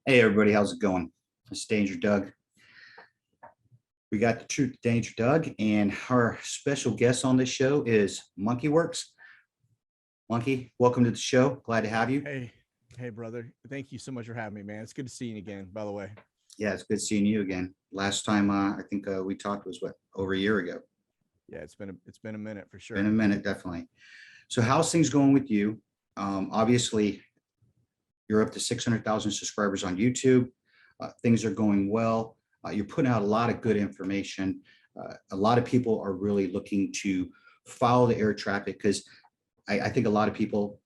Hey everybody, how's it going? It's Danger Doug. We got the Truth Danger Doug, and our special guest on this show is MonkeyWerx. Monkey, welcome to the show. Glad to have you. Hey, brother. Thank you so much for having me, man. It's good to see you again, by the way. Yeah, it's good seeing you again. Last time I think we talked was over a year ago. Yeah, it's been a minute for Been a sure. minute, definitely. So how's things going with you? Obviously, you're up to 600,000 subscribers on YouTube. Things are going well. You're putting out a lot of good information. A lot of people are really looking to follow the air traffic because I think a lot of people,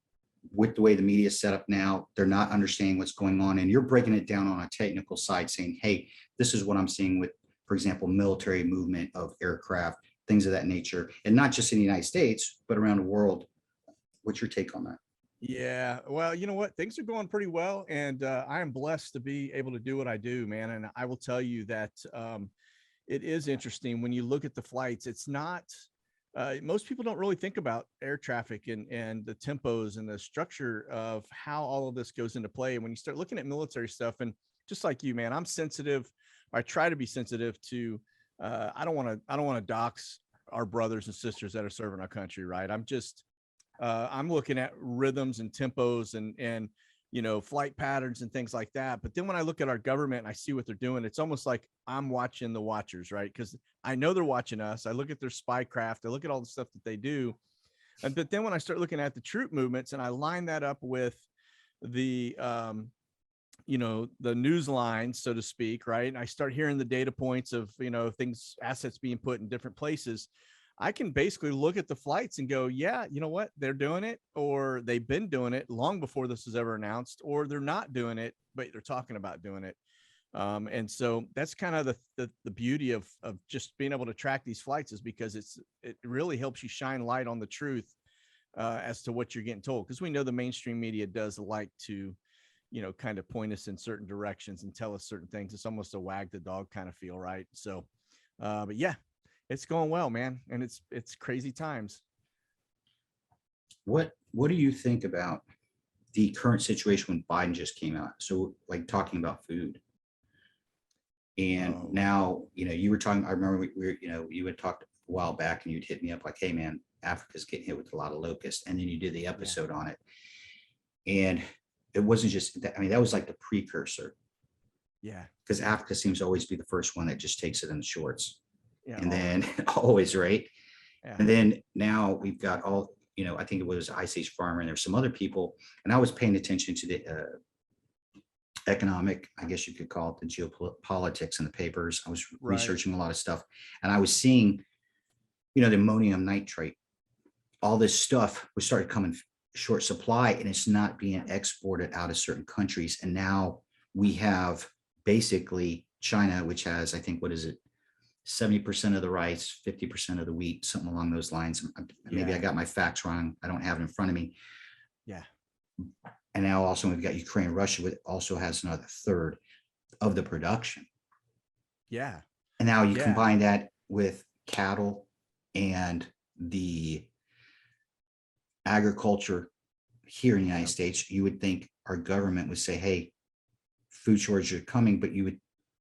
with the way the media is set up now, they're not understanding what's going on. And you're breaking it down on a technical side saying, hey, this is what I'm seeing with, for example, military movement of aircraft, things of that nature. And not just in the United States, but around the world. What's your take on that? Yeah, well, you know what? Things are going pretty well, and I am blessed to be able to do what I do, man. And I will tell you that it is interesting when you look at the flights. It's not most people don't really think about air traffic and the tempos and the structure of how all of this goes into play. And when you start looking at military stuff, and just like you, man, I'm sensitive. I try to be sensitive to. I don't want to dox our brothers and sisters that are serving our country, right? I'm looking at rhythms and tempos and flight patterns and things like that. But then when I look at our government and I see what they're doing, it's almost like I'm watching the watchers, right? Because I know they're watching us. I look at their spy craft. I look at all the stuff that they do. But then when I start looking at the troop movements and I line that up with the the news lines, so to speak, right? And I start hearing the data points of, things, assets being put in different places. I can basically look at the flights and go, yeah, you know what? They're doing it, or they've been doing it long before this was ever announced, or they're not doing it, but they're talking about doing it. And so that's kind of the beauty of just being able to track these flights, is because it really helps you shine light on the truth as to what you're getting told. Because we know the mainstream media does like to, kind of point us in certain directions and tell us certain things. It's almost a wag the dog kind of feel, right? So, but yeah, it's going well, man, and it's crazy times. What do you think about the current situation when Biden just came out? So like talking about food. And Oh, now, you were talking, I remember you had talked a while back and you'd hit me up like, hey man, Africa's getting hit with a lot of locusts. And then you did the yeah, episode on it. And it wasn't just that, I mean, that was like the precursor, yeah, because Africa seems to always be the first one that just takes it in the shorts. yeah, And then always, always, right. yeah, And then now we've got all, I think it was Ice Age Farmer and there's some other people. And I was paying attention to the economic, I guess you could call it, the geopolitics in the papers. I was right, researching a lot of stuff and I was seeing, the ammonium nitrate, all this stuff was started coming short supply and it's not being exported out of certain countries. And now we have basically China, which has, I think, what is it? 70% of the rice, 50% of the wheat, something along those lines. Maybe I yeah, got my facts wrong. I don't have it in front of me. yeah, And now also we've got Ukraine, Russia, which also has another third of the production. yeah, And now you yeah, combine that with cattle and the agriculture here in the United yeah. States, you would think our government would say, hey, food shortages are coming, but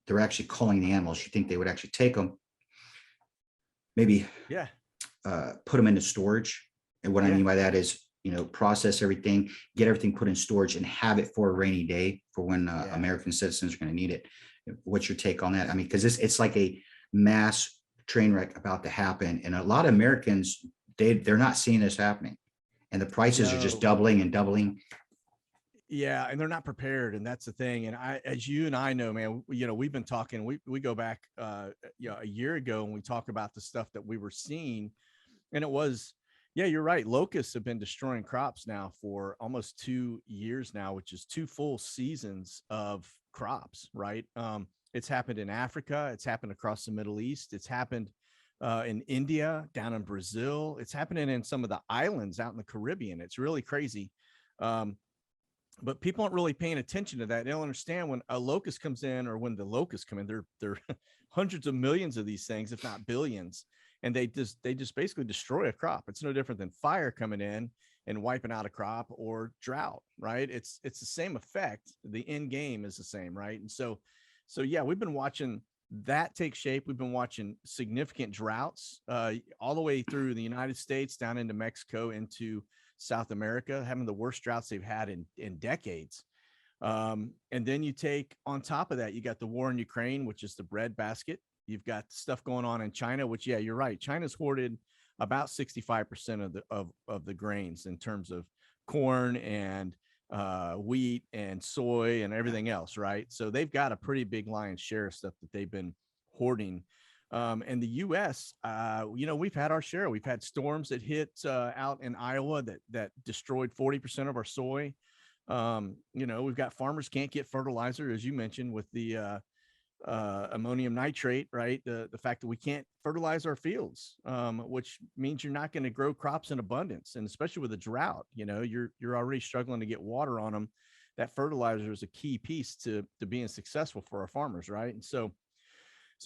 they're actually culling the animals. You think they would actually take them, maybe Yeah, put them into storage. And what I yeah, mean by that is, process everything, get everything put in storage and have it for a rainy day for when yeah. American citizens are going to need it. What's your take on that? I mean, because it's like a mass train wreck about to happen. And a lot of Americans, they're not seeing this happening. And the prices are just No, doubling and doubling. yeah, and they're not prepared, and that's the thing. And as you and I know, man, we've been talking. We go back, a year ago, and we talk about the stuff that we were seeing, and it was, yeah, you're right. Locusts have been destroying crops now for almost 2 years now, which is two full seasons of crops, right? It's happened in Africa. It's happened across the Middle East. It's happened in India, down in Brazil. It's happening in some of the islands out in the Caribbean. It's really crazy. Um, but people aren't really paying attention to that. They don't understand when a locust comes in, or when the locusts come in, they're hundreds of millions of these things, if not billions. and they just basically destroy a crop. It's no different than fire coming in and wiping out a crop or drought, right? It's the same effect. The end game is the same, right? And so yeah, we've been watching that take shape. We've been watching significant droughts all the way through the United States, down into Mexico, into South America, having the worst droughts they've had in decades. And then you take on top of that, you got the war in Ukraine, which is the bread basket. You've got stuff going on in China, which, yeah, you're right. China's hoarded about 65% of the grains in terms of corn and wheat and soy and everything else, right? So they've got a pretty big lion's share of stuff that they've been hoarding. And the U.S., we've had our share. We've had storms that hit out in Iowa that destroyed 40% of our soy. We've got farmers can't get fertilizer, as you mentioned, with the ammonium nitrate, right? The fact that we can't fertilize our fields, which means you're not going to grow crops in abundance. And especially with a drought, you're already struggling to get water on them. That fertilizer is a key piece to being successful for our farmers, right? And so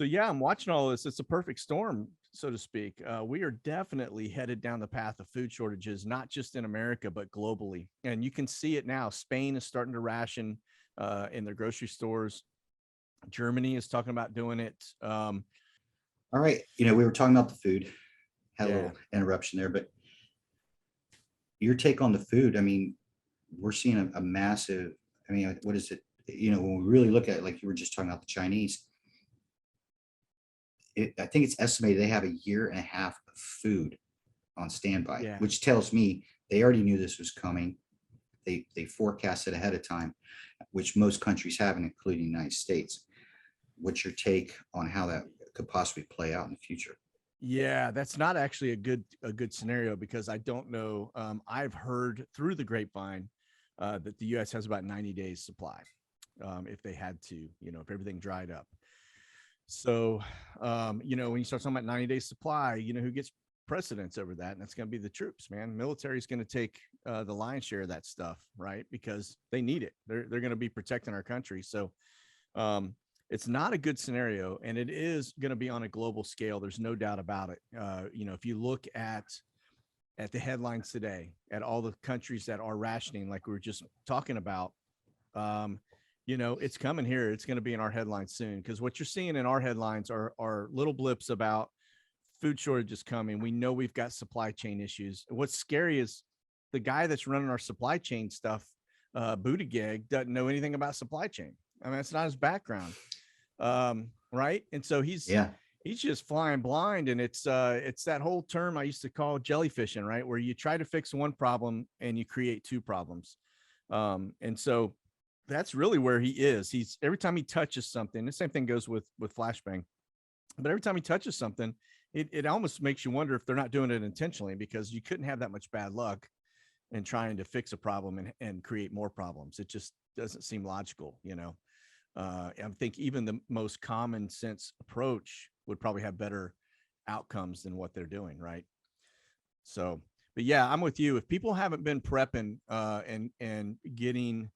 yeah, I'm watching all this. It's a perfect storm, so to speak. We are definitely headed down the path of food shortages, not just in America, but globally. And you can see it now. Spain is starting to ration in their grocery stores. Germany is talking about doing it. All right. We were talking about the food, had a Yeah. little interruption there, but your take on the food, I mean, we're seeing a massive, I mean, what is it? When we really look at it, like you were just talking about the Chinese, I think it's estimated they have a year and a half of food on standby, Yeah. which tells me they already knew this was coming. They forecasted ahead of time, which most countries haven't, including the United States. What's your take on how that could possibly play out in the future? Yeah, that's not actually a good scenario, because I don't know. I've heard through the grapevine that the U.S. has about 90 days supply if they had to, if everything dried up. So, when you start talking about 90 days supply, who gets precedence over that? And that's going to be the troops, man. Military is going to take the lion's share of that stuff, right? Because they need it. They're going to be protecting our country. So, it's not a good scenario, and it is going to be on a global scale. There's no doubt about it. If you look at the headlines today, at all the countries that are rationing, like we were just talking about, it's coming here. It's going to be in our headlines soon, because what you're seeing in our headlines are little blips about food shortages coming. We know we've got supply chain issues. What's scary is the guy that's running our supply chain stuff, Buttigieg, doesn't know anything about supply chain. I mean, it's not his background. Right. And so he's just flying blind. And it's that whole term I used to call jellyfishing, right? Where you try to fix one problem and you create two problems. And so that's really where he is. He's, every time he touches something, the same thing goes with flashbang, but every time he touches something, it almost makes you wonder if they're not doing it intentionally, because you couldn't have that much bad luck in trying to fix a problem and create more problems. It just doesn't seem logical, I think even the most common sense approach would probably have better outcomes than what they're doing, right? So, but yeah, I'm with you. If people haven't been prepping and getting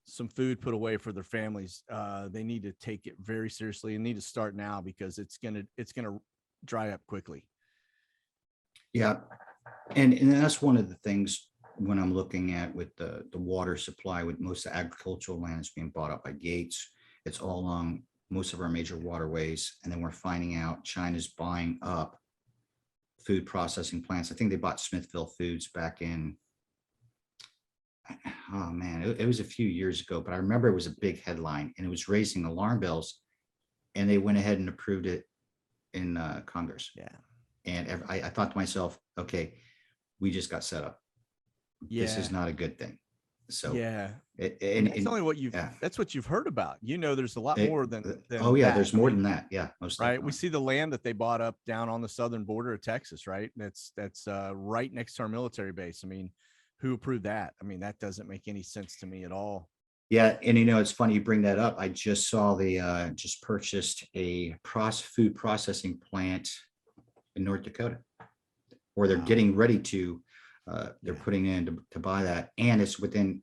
some food put away for their families, they need to take it very seriously and need to start now, because it's gonna dry up quickly. Yeah, and that's one of the things when I'm looking at with the water supply, with most of the agricultural land is being bought up by Gates. It's all along most of our major waterways. And then we're finding out China's buying up food processing plants. I think they bought Smithville Foods back in, oh man, it was a few years ago, but I remember it was a big headline and it was raising alarm bells, and they went ahead and approved it in Congress. Yeah. And I thought to myself, okay, we just got set up. Yeah. This is not a good thing. So yeah, and that's only what that's what you've heard about. There's a lot more than oh yeah, that. there's more than that. Yeah, most right. definitely. We see the land that they bought up down on the southern border of Texas, right? That's right next to our military base. I mean, who approved that? I mean, that doesn't make any sense to me at all. Yeah, and it's funny you bring that up. I just saw just purchased a food processing plant in North Dakota, or they're getting ready to. They're putting in to buy that, and it's within.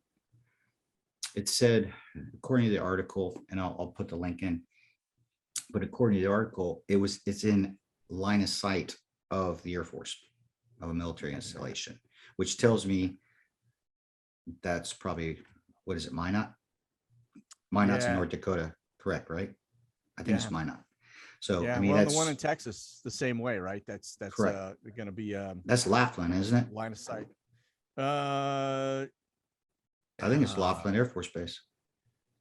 It said, according to the article, and I'll put the link in, but according to the article, it's in line of sight of the Air Force, of a military installation, which tells me that's probably, what is it, Minot? Minot's in Yeah. North Dakota, correct, right? I think it's Yeah. Minot. So, I Yeah. mean, Well, and the one in that's Texas, the same way, right? That's correct. going to be That's Laughlin, isn't it? line of sight. Uh, I think it's Laughlin Air Force Base.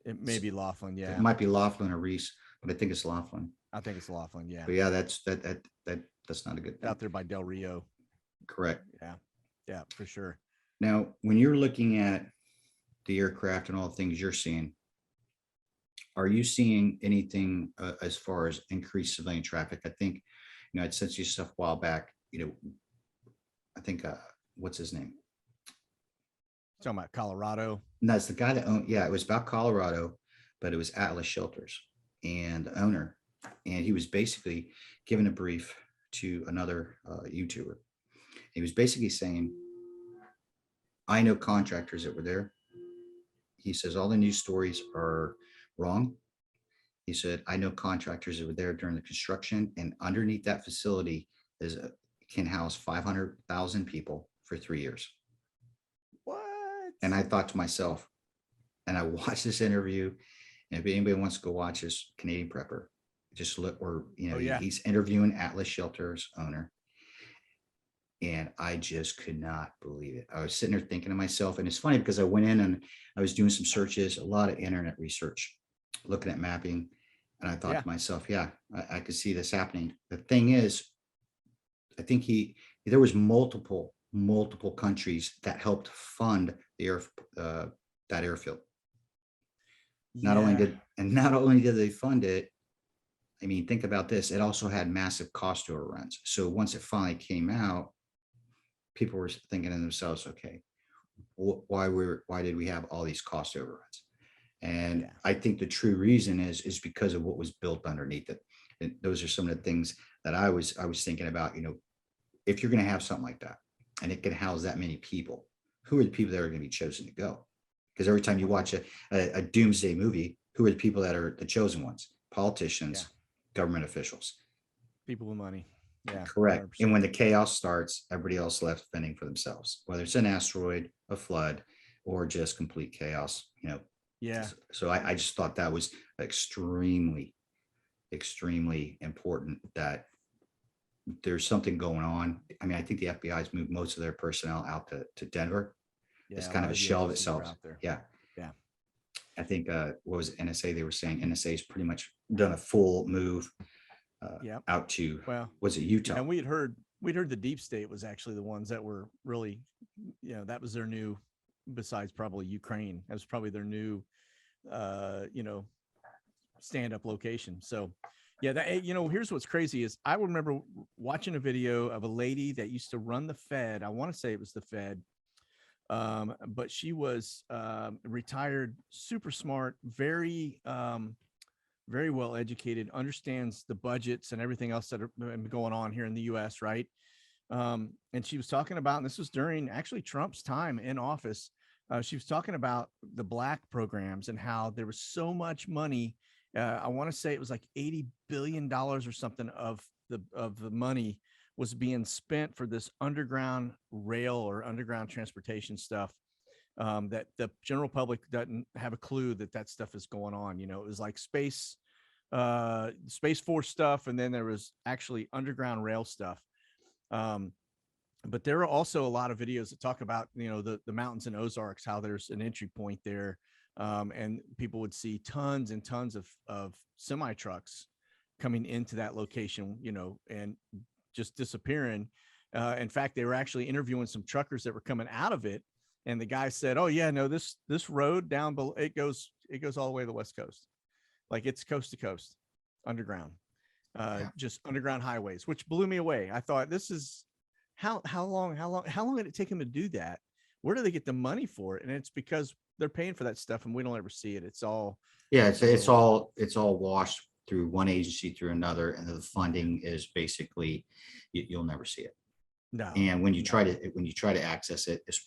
it may be Laughlin. It Yeah. might be Laughlin or Reese, but I think it's Laughlin. I think it's Laughlin. Yeah. But yeah, that's not a good thing. Out there by Del Rio. Correct. Yeah. Yeah, for sure. Now, when you're looking at the aircraft and all the things you're seeing, are you seeing anything as far as increased civilian traffic? I think, I'd sent you stuff a while back, I think, what's his name? Talking about Colorado. And that's the guy that owned, yeah, it was about Colorado, but it was Atlas Shelters and the owner. And he was basically giving a brief to another YouTuber. He was basically saying, I know contractors that were there. He says, all the news stories are wrong. He said, I know contractors that were there during the construction, and underneath that facility can house 500,000 people for 3 years. What? And I thought to myself, and I watched this interview, and if anybody wants to go watch this, Canadian Prepper, just look, or, he's interviewing Atlas Shelters owner. And I just could not believe it. I was sitting there thinking to myself, and it's funny because I went in and I was doing some searches, a lot of internet research, looking at mapping. And I thought to myself, yeah, I could see this happening. The thing is, I think there was multiple countries that helped fund the that airfield. Not only did they fund it, I mean, think about this. It also had massive cost overruns. So once it finally came out, people were thinking to themselves, okay, why did we have all these cost overruns? And I think the true reason is because of what was built underneath it. And those are some of the things that I was thinking about. If you're going to have something like that and it can house that many people, who are the people that are going to be chosen to go? Because every time you watch a doomsday movie, who are the people that are the chosen ones? Politicians, government officials, people with money. Yeah, correct. 100%. And when the chaos starts, everybody else left fending for themselves, whether it's an asteroid, a flood, or just complete chaos. Yeah. So I just thought that was extremely important, that there's something going on. I mean, I think the FBI's moved most of their personnel out to Denver. Yeah, it's kind of a shell of itself. Yeah. I think what was it, NSA? They were saying NSA's pretty much done a full move out to, was it Utah? And we'd heard the deep state was actually the ones that were really, that was their new, besides probably Ukraine, that was probably their new stand-up location. So here's what's crazy is I remember watching a video of a lady that used to run the Fed. I want to say it was the Fed. But she was retired, super smart, very well educated, understands the budgets and everything else that are going on here in the US, right? And she was talking about, and this was during actually Trump's time in office, she was talking about the black programs and how there was so much money. I want to say it was like $80 billion or something of the money was being spent for this underground rail or underground transportation stuff, that the general public doesn't have a clue that stuff is going on. It was like Space Force stuff, and then there was actually underground rail stuff. But there are also a lot of videos that talk about, the mountains in Ozarks, how there's an entry point there, and people would see tons and tons of semi trucks coming into that location, and just disappearing. In fact, they were actually interviewing some truckers that were coming out of it, and the guy said, "Oh yeah, no, this road down below, it goes all the way to the West Coast, like it's coast to coast, underground, just underground highways," which blew me away. I thought, this is how long did it take him to do that? Where do they get the money for it? And it's because they're paying for that stuff, and we don't ever see it. It's all it's all washed through one agency through another, and the funding is basically you'll never see it. No. And when you try to access it, it's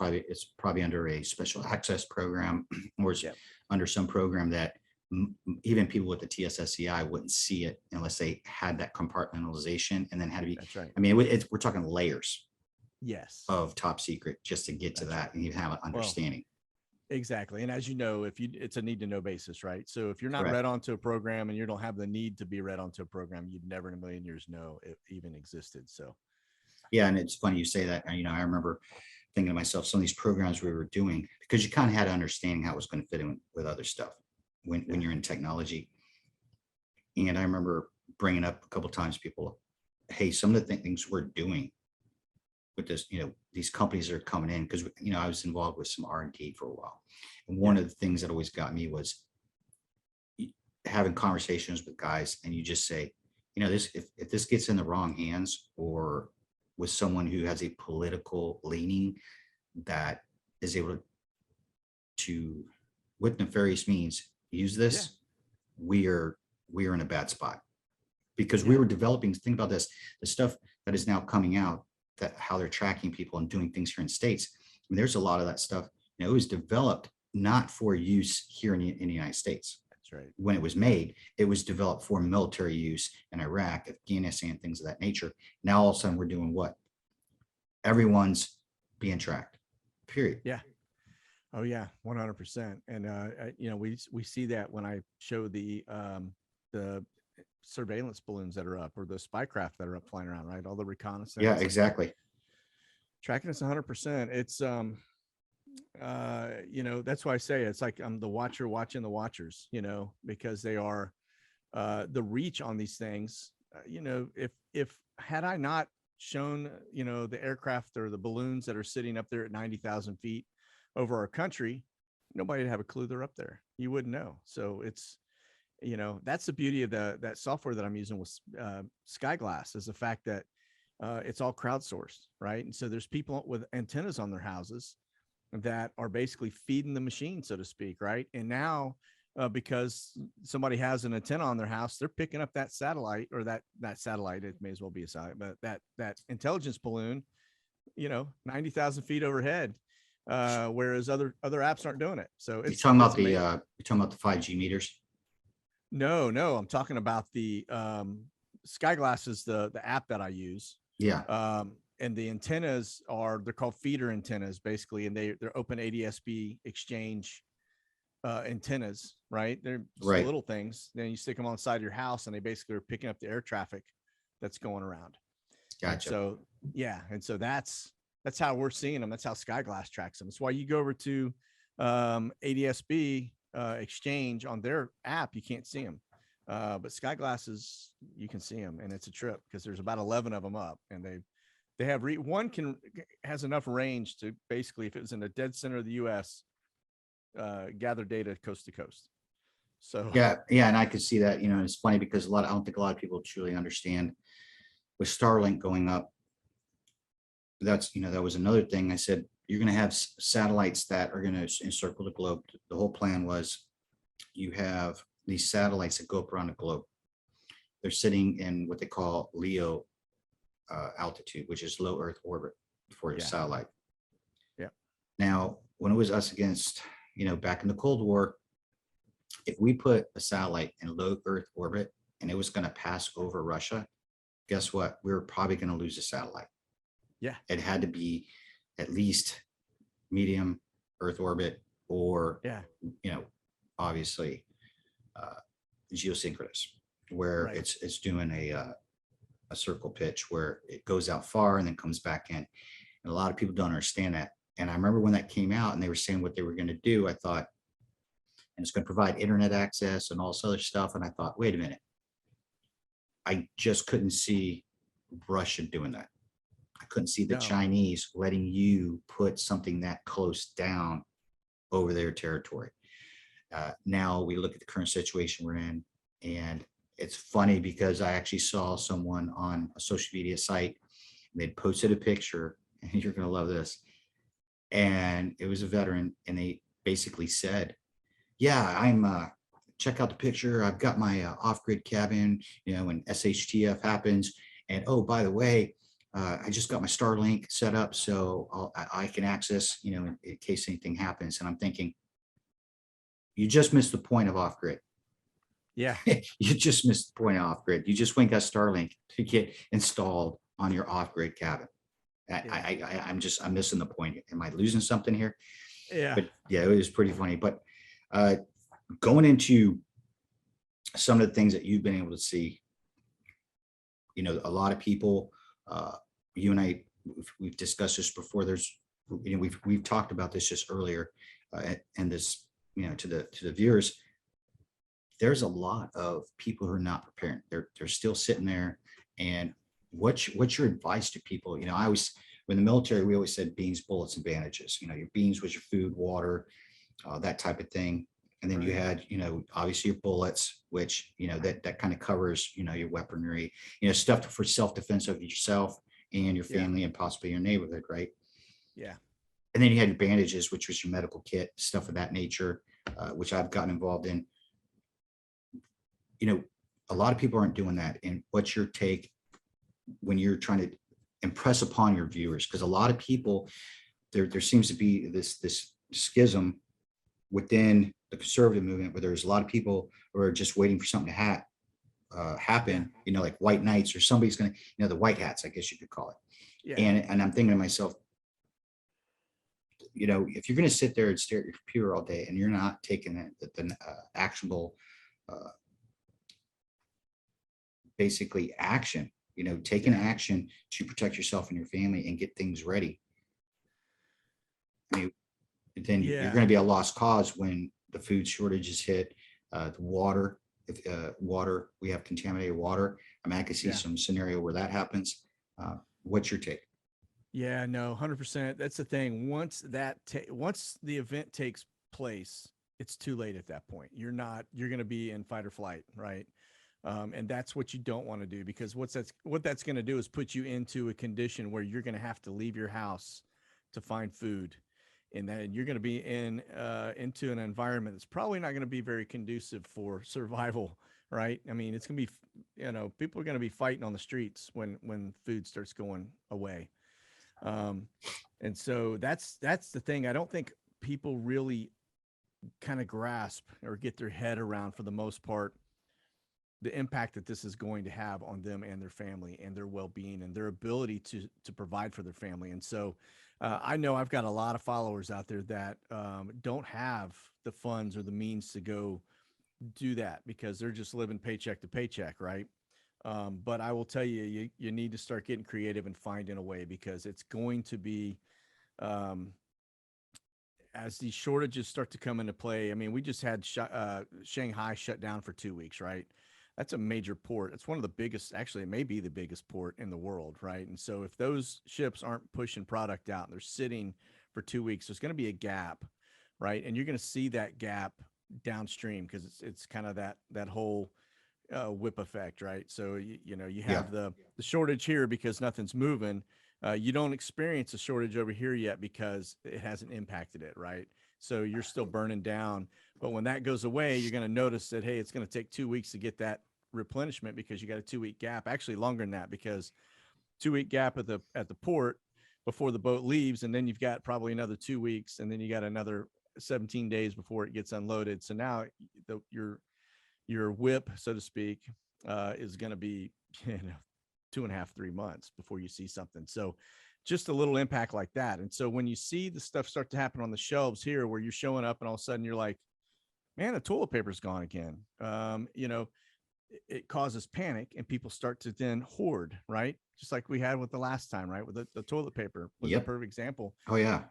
probably under a special access program, or it's under some program that even people with the TSSCI wouldn't see it unless they had that compartmentalization and then had to be, That's right. I mean, we're talking layers Yes, of top secret just to get to that's right. that and you have an Well, understanding. exactly. And as you know, it's a need to know basis, right? So if you're not Correct. read onto a program and you don't have the need to be read onto a program, you'd never in a million years know it even existed. So Yeah. And it's funny you say that. You know, I remember thinking to myself, some of these programs we were doing, because you kind of had an understanding how it was going to fit in with other stuff when yeah, you're in technology. And I remember bringing up a couple times people, hey, some of the things we're doing with this, you know, these companies are coming in because, you know, I was involved with some R&D for a while. And one yeah, of the things that always got me was having conversations with guys and you just say, you know, this, if this gets in the wrong hands or with someone who has a political leaning that is able to, with nefarious means, use yeah, this, we are in a bad spot because we yeah, were developing. Think about this: the stuff that is now coming out, that how they're tracking people and doing things here in states. I mean, there's a lot of that stuff. You know, it was developed not for use here in the United States. that's right. When it was made, it was developed for military use in Iraq, Afghanistan, things of that nature. Now all of a sudden we're doing what? Everyone's being tracked. Period. Yeah. Oh yeah, 100%. And you know, we see that when I show the surveillance balloons that are up or the spy craft that are up flying around, right? All the Yeah, reconnaissance and exactly. tracking us 100%. It's you know, that's why I say it's like I'm the watcher watching the watchers, you know, because they are the reach on these things. You know, if had I not shown, you know, the aircraft or the balloons that are sitting up there at 90,000 feet over our country, nobody would have a clue they're up there. You wouldn't know. So it's, you know, that's the beauty of that software that I'm using with Skyglass, is the fact that it's all crowdsourced, right? And so there's people with antennas on their houses that are basically feeding the machine, so to speak, right? And now, because somebody has an antenna on their house, they're picking up that satellite or that satellite. It may as well be a satellite, but that intelligence balloon, you know, 90,000 feet overhead, whereas other apps aren't doing it. So it's amazing. You're talking about the 5G meters. No, I'm talking about the Skyglass is the app that I use. Yeah, And the antennas they're called feeder antennas basically, and they're open ADSB exchange antennas, right? They're just right. little things. Then you stick them on the side of your house, and they basically are picking up the air traffic that's going around. And Gotcha. so, yeah, and so that's how we're seeing them. That's how Skyglass tracks them. That's why you go over to ADSB exchange on their app, you can't see them. But Skyglass you can see them, and it's a trip because there's about 11 of them up, and they have one has enough range to basically, if it was in the dead center of the U.S., gather data coast to coast. So Yeah, and I could see that. You know, it's funny because I don't think a lot of people truly understand with Starlink going up. That's, you know, that was another thing. I said you're going to have satellites that are going to encircle the globe. The whole plan was you have these satellites that go up around the globe. They're sitting in what they call LEO altitude, which is low Earth orbit for a yeah, satellite. yeah, Now, when it was us against, you know, back in the Cold War, if we put a satellite in low Earth orbit and it was going to pass over Russia, guess what? We were probably going to lose a satellite. yeah, It had to be at least medium Earth orbit or, yeah, you know, obviously geosynchronous, where right, it's doing a circle pitch where it goes out far and then comes back in. And a lot of people don't understand that. And I remember when that came out and they were saying what they were going to do, I thought, and it's going to provide internet access and all this other stuff. And I thought, wait a minute, I just couldn't see Russia doing that. I couldn't see the no, Chinese letting you put something that close down over their territory. Now we look at the current situation we're in, and it's funny because I actually saw someone on a social media site. They'd posted a picture, and you're going to love this. And it was a veteran, and they basically said, "Yeah, I'm check out the picture. I've got my off-grid cabin. You know, when SHTF happens, and oh, by the way, I just got my Starlink set up, so I can access, you know, in case anything happens." And I'm thinking, you just missed the point of off-grid. Yeah. You just missed the point of off grid. You just went got Starlink to get installed on your off grid cabin. Yeah. I'm missing the point. Am I losing something here? Yeah. But yeah, it was pretty funny. But uh, going into some of the things that you've been able to see, a lot of people, uh, you and I, we've discussed this before. We've talked about this just earlier, and this, to the viewers, there's a lot of people who are not preparing. They're still sitting there. And what's your advice to people? I always, in the military, we always said beans, bullets, and bandages. Your beans was your food, water, that type of thing. And then you Right. had, obviously your bullets, which, that kind of covers, your weaponry, stuff for self-defense of yourself and your Yeah. family and possibly your neighborhood, right? Yeah. And then you had your bandages, which was your medical kit, stuff of that nature, which I've gotten involved in. you know, a lot of people aren't doing that. And what's your take when you're trying to impress upon your viewers? Because a lot of people, there seems to be this schism within the conservative movement where there's a lot of people who are just waiting for something to Yeah. happen, like white knights or somebody's going to, the white hats, I guess you could call it. Yeah. And I'm thinking to myself, if you're going to sit there and stare at your computer all day and you're not taking the actionable, uh, basically action, taking Yeah. action to protect yourself and your family and get things ready, I mean, then you're Yeah. going to be a lost cause when the food shortages hit, the water. If water, we have contaminated water. I mean, I could see Yeah. some scenario where that happens. What's your take? Yeah, no, 100%. That's the thing. Once the event takes place, it's too late at that point. You're going to be in fight or flight, right? And that's what you don't want to do, because what that's going to do is put you into a condition where you're going to have to leave your house to find food, and then you're going to be into an environment that's probably not going to be very conducive for survival, right? I mean, it's going to be, people are going to be fighting on the streets when food starts going away. Um, and so that's the thing. I don't think people really kind of grasp or get their head around, for the most part, the impact that this is going to have on them and their family and their well-being and their ability to provide for their family. And so I know I've got a lot of followers out there that don't have the funds or the means to go do that, because they're just living paycheck to paycheck, right? But I will tell you, you need to start getting creative and finding a way, because it's going to be, um, as these shortages start to come into play. I mean, we just had Shanghai shut down for 2 weeks, right? That's a major port. It's one of the biggest, actually, it may be the biggest port in the world, right? And so if those ships aren't pushing product out and they're sitting for 2 weeks, there's going to be a gap, right? And you're going to see that gap downstream, because it's kind of that whole whip effect, right? So you Yeah. have the shortage here because nothing's moving. You don't experience a shortage over here yet because it hasn't impacted it, right? So you're still burning down. But when that goes away, you're going to notice that, hey, it's going to take 2 weeks to get that replenishment, because you got a 2 week gap, actually longer than that, because 2 week gap at the port before the boat leaves, and then you've got probably another 2 weeks, and then you got another 17 days before it gets unloaded. So now your whip, so to speak, is going to be, 2.5, 3 months before you see something. So just a little impact like that. And so when you see the stuff start to happen on the shelves here, where you're showing up and all of a sudden you're like, man, the toilet paper's gone again. It causes panic, and people start to then hoard, right? Just like we had with the last time, right? With the toilet paper was a Yep. perfect example. Oh yeah.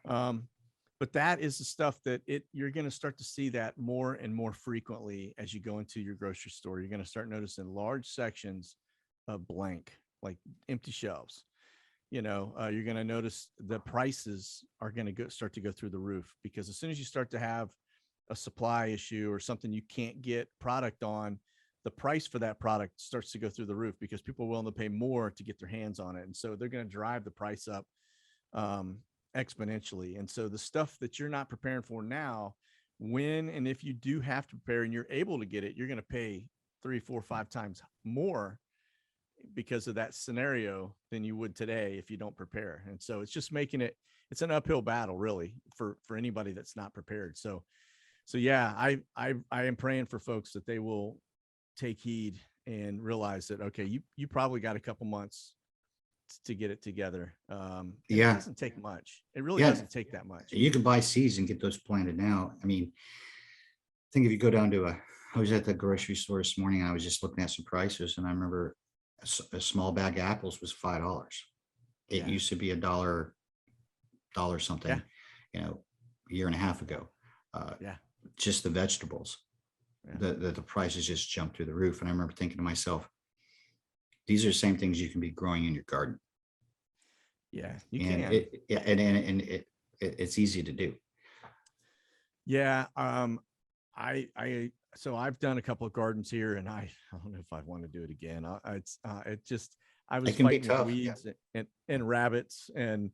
But that is the stuff that you're going to start to see that more and more frequently as you go into your grocery store. You're going to start noticing large sections of blank, like empty shelves. You're going to notice the prices are going to start to go through the roof, because as soon as you start to have a supply issue or something you can't get product on, the price for that product starts to go through the roof, because people are willing to pay more to get their hands on it. And so they're going to drive the price up exponentially. And so the stuff that you're not preparing for now, when and if you do have to prepare and you're able to get it, you're going to pay 3, 4, 5 times more because of that scenario than you would today if you don't prepare. And so it's just it's an uphill battle, really, for anybody that's not prepared. So yeah, I am praying for folks that they will take heed and realize that, okay, you probably got a couple months to get it together. And it Yeah. doesn't take much. It really Yeah. doesn't take that much. You can buy seeds and get those planted now. I mean, I think if you go down to I was at the grocery store this morning and I was just looking at some prices and I remember a small bag of apples was $5. It Yeah. used to be dollar Yeah. something, a year and a half ago. Uh, Yeah. just the vegetables, Yeah. the prices just jumped through the roof. And I remember thinking to myself, these are the same things you can be growing in your garden. Yeah. You And can. it's easy to do. Yeah. So I've done a couple of gardens here, and I don't know if I'd want to do it again. It just, I was It can be fighting with tough. Yeah. weeds and rabbits and,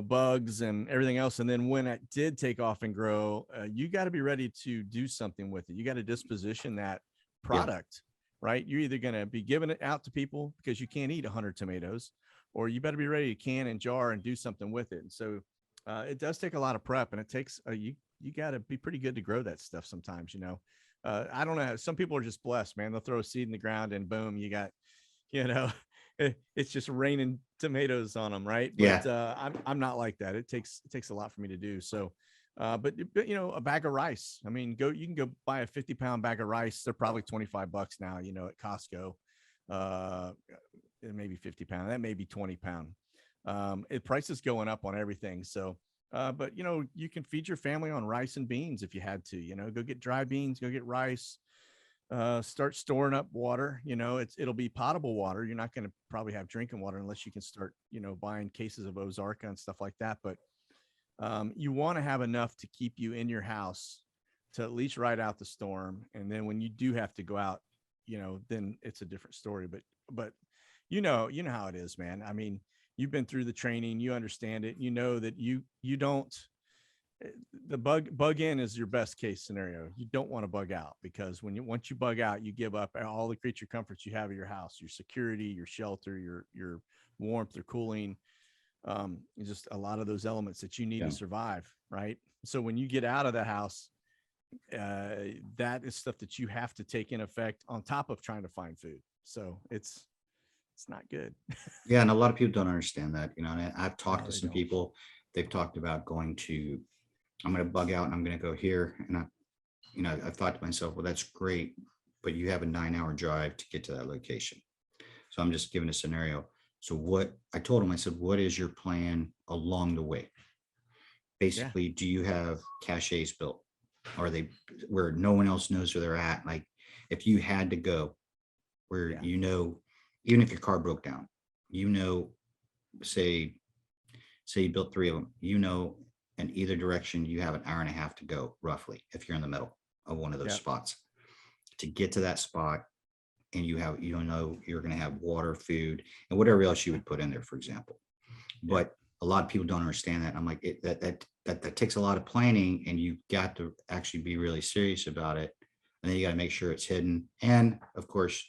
bugs and everything else. And then when it did take off and grow, you got to be ready to do something with it. You got to disposition that Yeah. product, right? You're either going to be giving it out to people because you can't eat 100 tomatoes, or you better be ready to can and jar and do something with it. And so it does take a lot of prep, and it takes you got to be pretty good to grow that stuff sometimes. I don't know. Some people are just blessed, man. They'll throw a seed in the ground and boom, you got, you know, it's just raining tomatoes on them, right? But I'm not like that. It takes a lot for me to do. So, but a bag of rice. I mean, you can go buy a 50-pound bag of rice. They're probably $25 now, at Costco. Maybe 50 pound. That may be 20 pound. Price is going up on everything. So, but you can feed your family on rice and beans if you had to. Go get dry beans, go get rice. Start storing up water. It'll be potable water. You're not going to probably have drinking water unless you can start, buying cases of Ozarka and stuff like that. But you want to have enough to keep you in your house to at least ride out the storm. And then when you do have to go out, then it's a different story. But you know how it is, man. I mean, you've been through the training, you understand it. You know that you don't, the bug in is your best case scenario. You don't want to bug out, because once you bug out, you give up all the creature comforts you have at your house, your security, your shelter, your warmth or cooling, just a lot of those elements that you need Yeah. to survive, right? So when you get out of the house, that is stuff that you have to take in effect on top of trying to find food. So it's not good. Yeah. And a lot of people don't understand that, and I've talked No, to they some don't. people, they've talked about I'm going to bug out and I'm going to go here. And I've thought to myself, well, that's great, but you have a 9-hour drive to get to that location. So I'm just giving a scenario. So I told him, I said, what is your plan along the way? Basically, do you have caches built? Are they where no one else knows where they're at? Like if you had to go where, even if your car broke down, say you built 3 of them, in either direction, you have an hour and a half to go roughly if you're in the middle of one of those spots to get to that spot. And you're going to have water, food, and whatever else you would put in there, for example. But a lot of people don't understand that. I'm like, that takes a lot of planning, and you got to actually be really serious about it. And then you got to make sure it's hidden. And of course,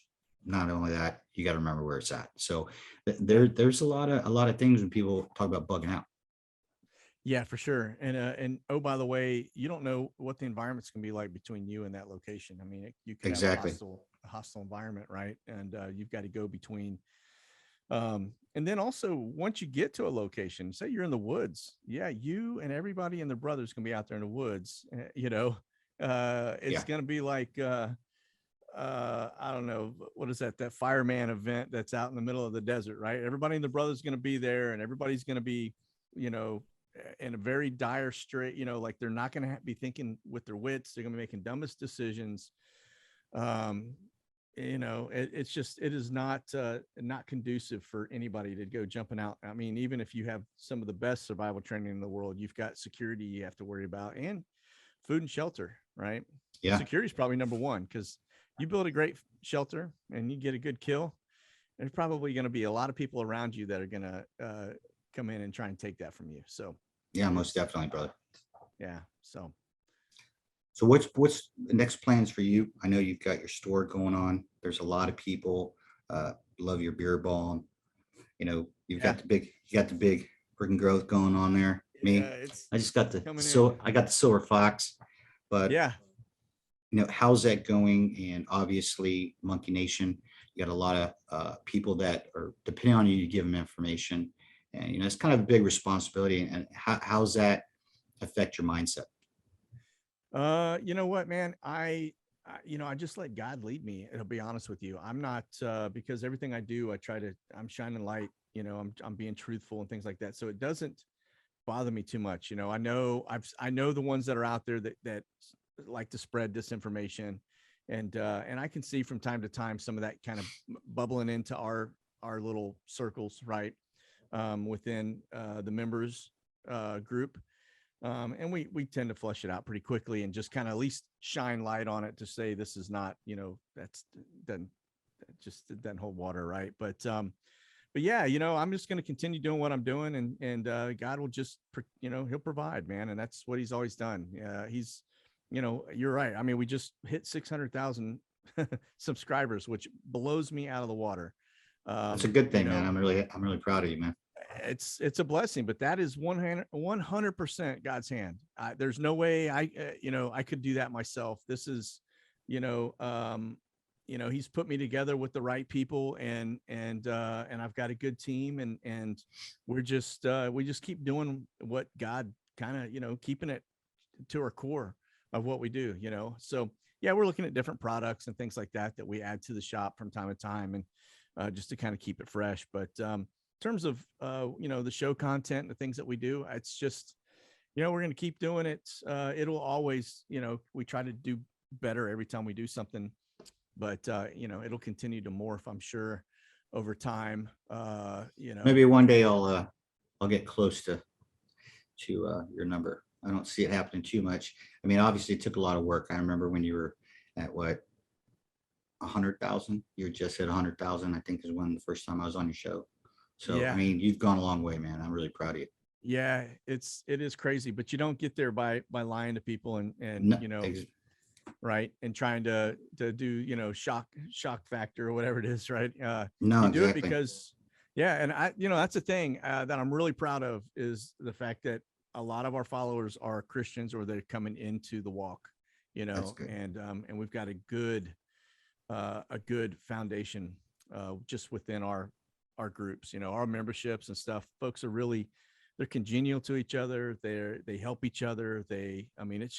not only that, you got to remember where it's at. So there's a lot of things when people talk about bugging out. Yeah, for sure. And oh, by the way, you don't know what the environment's gonna be like between you and that location. I mean, you could have Exactly. a hostile environment, right? And you've got to go between. And then also, once you get to a location, say you're in the woods, you and everybody and their brothers can be out there in the woods. It's gonna be like I don't know, what is that fireman event that's out in the middle of the desert, right? Everybody and their brother's gonna be there, and everybody's gonna be, in a very dire strait, like they're not going to be thinking with their wits. They're going to be making dumbest decisions. It is not conducive for anybody to go jumping out. I mean, even if you have some of the best survival training in the world, you've got security you have to worry about, and food and shelter, right? Yeah. Security is probably number one, because you build a great shelter and you get a good kill, there's probably going to be a lot of people around you that are going to come in and try and take that from you. So yeah, most definitely, brother. Yeah. So what's the next plans for you? I know you've got your store going on. There's a lot of people love your beer ball. You've got the big freaking growth going on there. Me, I just got I got the silver fox, but how's that going? And obviously, Monkey Nation, you got a lot of people that are depending on you to give them information, and it's kind of a big responsibility. And how's that affect your mindset? You know what, man? I just let God lead me. It'll be honest with you. I'm not because everything I do, I'm shining light. I'm being truthful and things like that. So it doesn't bother me too much. I know the ones that are out there that like to spread disinformation, and I can see from time to time some of that kind of bubbling into our little circles, right, within the members group. And we tend to flush it out pretty quickly and just kind of at least shine light on it to say this is not, doesn't that just it doesn't hold water, right? But yeah, I'm just going to continue doing what I'm doing, and God will just, He'll provide, man, and that's what He's always done. He's, you're right. I mean, we just hit 600,000 subscribers, which blows me out of the water. That's a good thing, man. I'm really proud of you, man. It's a blessing, but that is 100% God's hand. There's no way I could do that myself. This is, you know, um, He's put me together with the right people, and I've got a good team, and we just keep doing what God kind of, keeping it to our core of what we do, So yeah, we're looking at different products and things like that we add to the shop from time to time, and just to kind of keep it fresh. But in terms of the show content and the things that we do, it's just, we're going to keep doing it. It'll always, we try to do better every time we do something, but it'll continue to morph, I'm sure, over time. Maybe one day I'll get close to your number. I don't see it happening too much. I mean, obviously, it took a lot of work. I remember when you were at what, 100,000. You were just at 100,000. I think is when the first time I was on your show. So I Yeah. mean, you've gone a long way, man. I'm really proud of you. Yeah, it is crazy, but you don't get there by lying to people and No, right, and trying to do shock factor or whatever it is, right. no, You do it exactly. because, yeah, and that's the thing that I'm really proud of, is the fact that a lot of our followers are Christians, or they're coming into the walk, That's good. and we've got a good foundation just within our groups, our memberships and stuff. Folks are really, they're congenial to each other. They help each other. I mean, it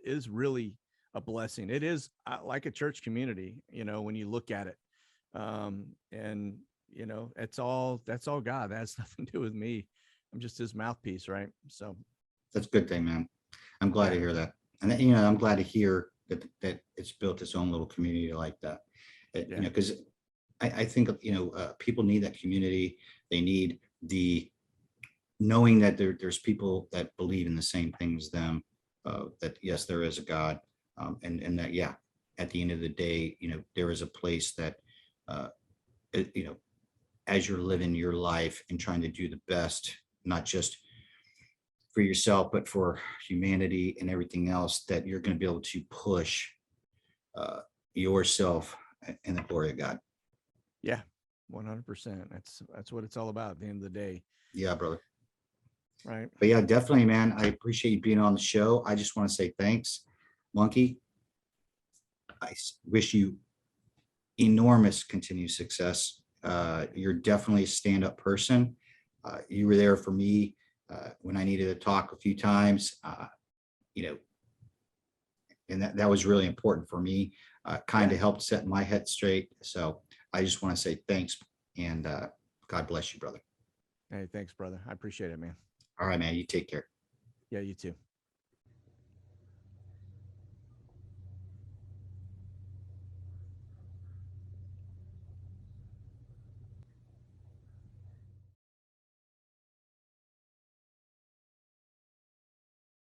is really a blessing. It is like a church community, when you look at it. And that's all God. That has nothing to do with me. I'm just His mouthpiece, right? So That's a good thing, man. I'm glad yeah, to hear that. And I'm glad to hear that it's built its own little community like that. yeah, Because I think people need that community. They need the knowing that there's people that believe in the same things as them. That yes, there is a God, and that yeah, at the end of the day, there is a place that uh, it- you know as you're living your life and trying to do the best, not just for yourself, but for humanity and everything else, that you're going to be able to push uh, yourself in the glory of God. yeah, 100%. That's what it's all about at the end of the day, Yeah, brother. right? But yeah, definitely, man. I appreciate you being on the show. I just want to say thanks, Monkey. Wish you enormous continued success. You're definitely a stand-up person. You were there for me when I needed to talk a few times. You know, and that was really important for me. Kind Yeah. of helped set my head straight. So I just want to say thanks, and God bless you, brother. Hey, thanks, brother. I appreciate it, man. All right, man. You take care. Yeah, you too.